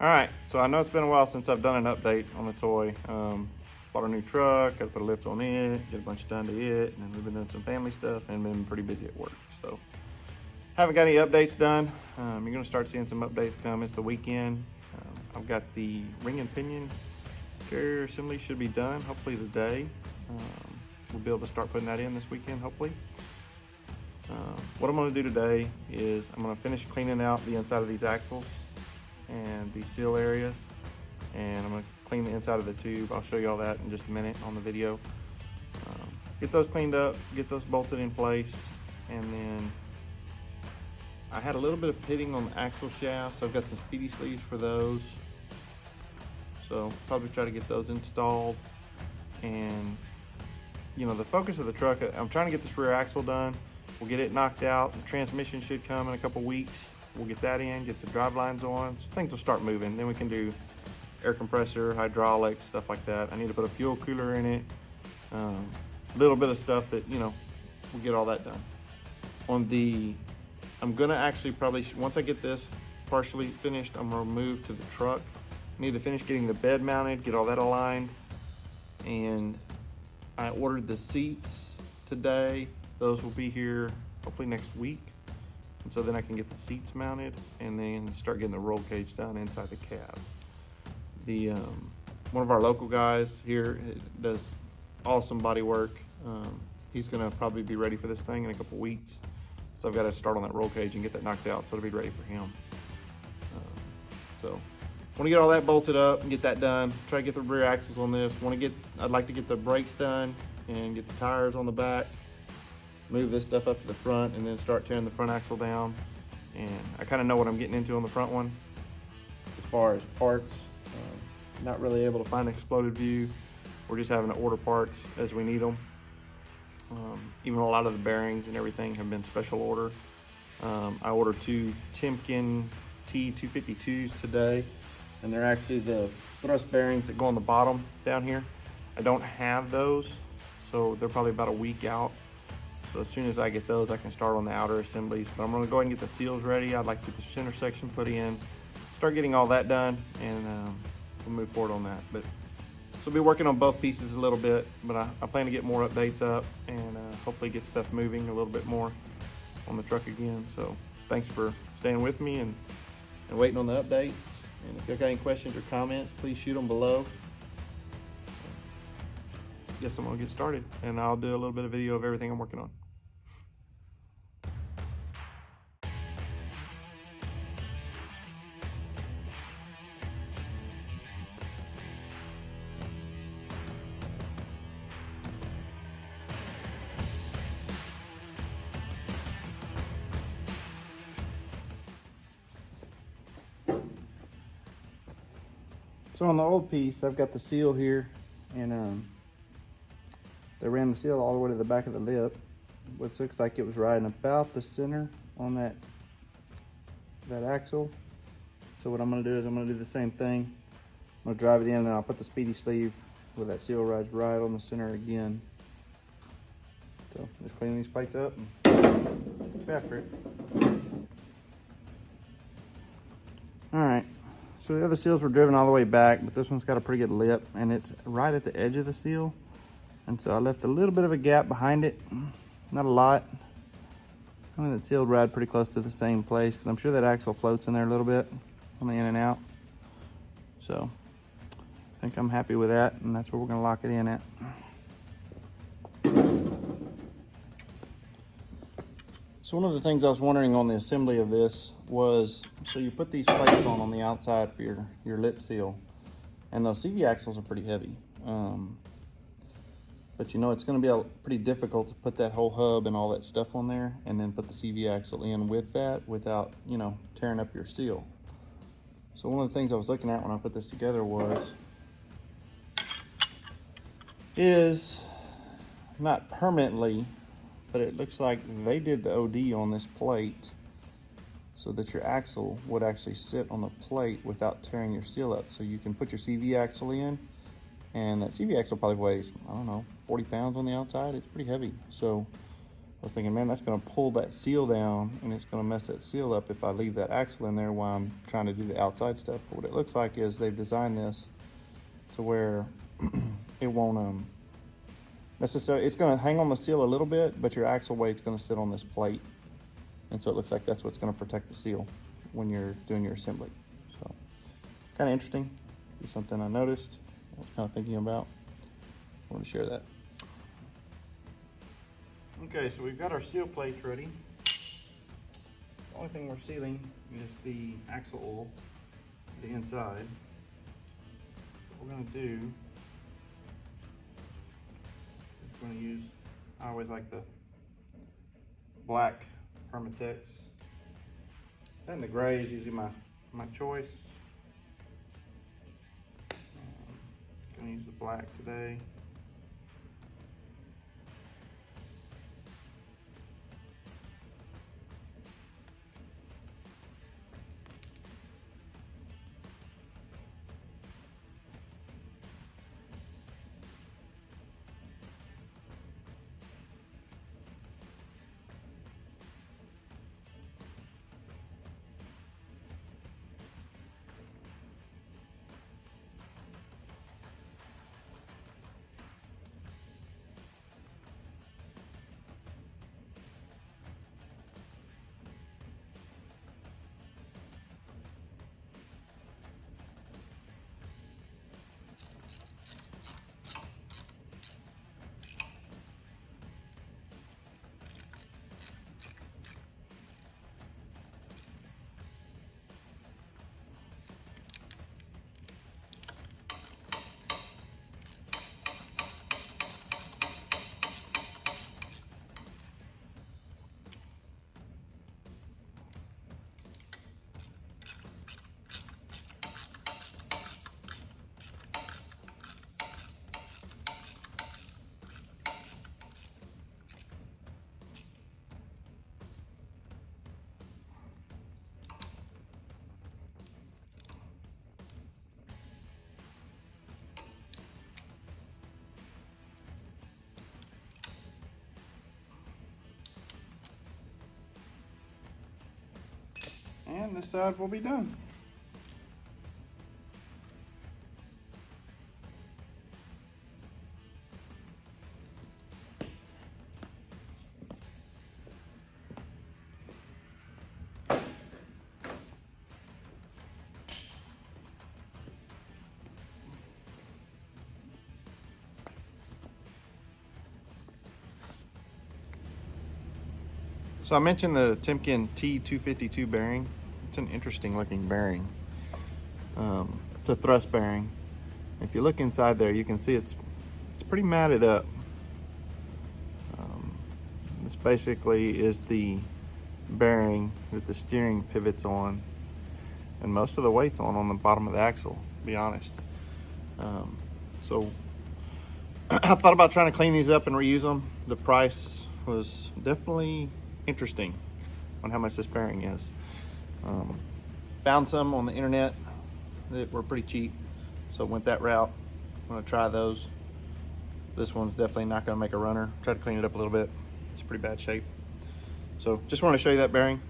All right, so I know it's been a while since I've done an update on the toy. Bought a new truck, had to put a lift on it, get a bunch done to it, and then we've been doing some family stuff and been pretty busy at work. So haven't got any updates done. You're gonna start seeing some updates come. It's the weekend. I've got the ring and pinion carrier assembly should be done, hopefully today. We'll be able to start putting that in this weekend, hopefully. What I'm gonna do today is I'm gonna finish cleaning out the inside of these axles and the seal areas, and I'm gonna clean the inside of the tube. I'll show you all that in just a minute on the video. Get those cleaned up, get those bolted in place, and then I had a little bit of pitting on the axle shafts. I've got some speedy sleeves for those, so probably try to get those installed. And you know, the focus of the truck, I'm trying to get this rear axle done. We'll get it knocked out. The transmission should come in a couple weeks. We'll get that in, get the drive lines on. So things will start moving. Then we can do air compressor, hydraulics, stuff like that. I need to put a fuel cooler in it. A little bit of stuff that, you know, we'll get all that done. I'm gonna actually probably, once I get this partially finished, I'm gonna move to the truck. I need to finish getting the bed mounted, get all that aligned. And I ordered the seats today. Those will be here hopefully next week. And so then I can get the seats mounted and then start getting the roll cage done inside the cab. One of our local guys here does awesome body work. He's gonna probably be ready for this thing in a couple weeks. So I've got to start on that roll cage and get that knocked out so it'll be ready for him. So want to get all that bolted up and get that done. Try to get the rear axles on this. I'd like to get the brakes done and get the tires on the back. Move this stuff up to the front and then start tearing the front axle down. And I kind of know what I'm getting into on the front one as far as parts. Not really able to find an exploded view. We're just having to order parts as we need them. Even a lot of the bearings and everything have been special order. I ordered 2 Timken T252s today, and they're actually the thrust bearings that go on the bottom down here. I don't have those, so they're probably about a week out. So as soon as I get those, I can start on the outer assemblies. But I'm gonna go ahead and get the seals ready. I'd like to get the center section put in, start getting all that done, and we'll move forward on that. But so we'll be working on both pieces a little bit, but I plan to get more updates up and hopefully get stuff moving a little bit more on the truck again. So thanks for staying with me and waiting on the updates. And if you've got any questions or comments, please shoot them below. Guess I'm gonna get started and I'll do a little bit of video of everything I'm working on. So on the old piece, I've got the seal here, and they ran the seal all the way to the back of the lip, which looks like it was riding about the center on that axle. So what I'm gonna do is I'm gonna do the same thing. I'm gonna drive it in and I'll put the speedy sleeve where that seal rides right on the center again. So just clean these plates up and get after it. All right. So the other seals were driven all the way back, but this one's got a pretty good lip and it's right at the edge of the seal. And so I left a little bit of a gap behind it, not a lot. I mean, that seal would ride pretty close to the same place because I'm sure that axle floats in there a little bit on the in and out. So I think I'm happy with that, and that's where we're gonna lock it in at. So one of the things I was wondering on the assembly of this was, so you put these plates on the outside for your lip seal, and those CV axles are pretty heavy. But you know, it's gonna be pretty difficult to put that whole hub and all that stuff on there and then put the CV axle in with that without, you know, tearing up your seal. So one of the things I was looking at when I put this together is not permanently, but it looks like they did the OD on this plate so that your axle would actually sit on the plate without tearing your seal up. So you can put your CV axle in, and that CV axle probably weighs, I don't know, 40 pounds on the outside. It's pretty heavy. So I was thinking, man, that's gonna pull that seal down and it's gonna mess that seal up if I leave that axle in there while I'm trying to do the outside stuff. But what it looks like is they've designed this to where it won't necessarily, it's gonna hang on the seal a little bit, but your axle weight's gonna sit on this plate. And so it looks like that's what's gonna protect the seal when you're doing your assembly. So kind of interesting, it's something I noticed, I was kind of thinking about. I want to share that. Okay, so we've got our seal plates ready. The only thing we're sealing is the axle oil, the inside. What we're going to do is we're going to use, I always like the black Permatex. And the gray is usually my choice. Going to use the black today. And this side will be done. So I mentioned the Timken T252 bearing. It's an interesting looking bearing. It's a thrust bearing. If you look inside there, you can see it's pretty matted up. This basically is the bearing that the steering pivots on, and most of the weight's on the bottom of the axle, to be honest. So I thought about trying to clean these up and reuse them. The price was definitely interesting on how much this bearing is. Found some on the internet that were pretty cheap, so went that route. I'm gonna try those. This one's definitely not gonna make a runner. Try to clean it up a little bit. It's pretty bad shape. So just want to show you that bearing,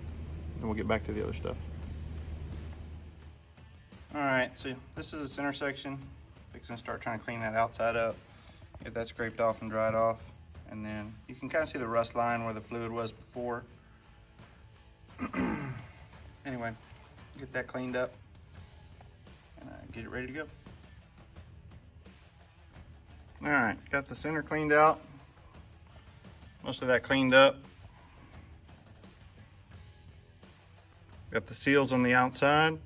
and we'll get back to the other stuff. All right, so this is the center section. Fixing to start trying to clean that outside up. Get that scraped off and dried off. And then you can kind of see the rust line where the fluid was before. Anyway, get that cleaned up and get it ready to go. All right, got the center cleaned out. Most of that cleaned up. Got the seals on the outside.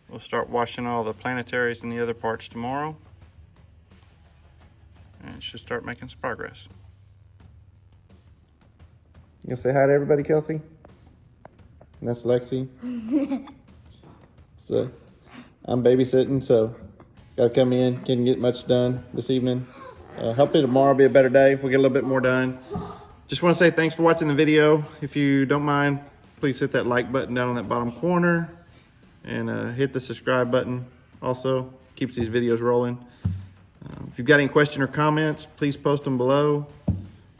We'll start washing all the planetaries and the other parts tomorrow. And it should start making some progress. You gonna say hi to everybody, Kelsey? And that's Lexi. So I'm babysitting, so gotta come in. Didn't get much done this evening. Hopefully tomorrow will be a better day. We'll get a little bit more done. Just want to say thanks for watching the video. If you don't mind, please hit that like button down on that bottom corner and hit the subscribe button. Also keeps these videos rolling. If you've got any questions or comments, please post them below.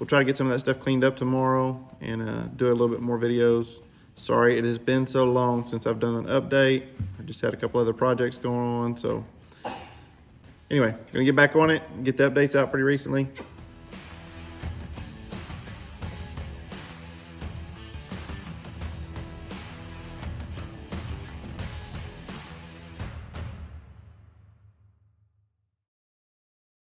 we'll try to get some of that stuff cleaned up tomorrow and do a little bit more videos. Sorry, it has been so long since I've done an update. I just had a couple other projects going on, so anyway, gonna get back on it and get the updates out pretty recently.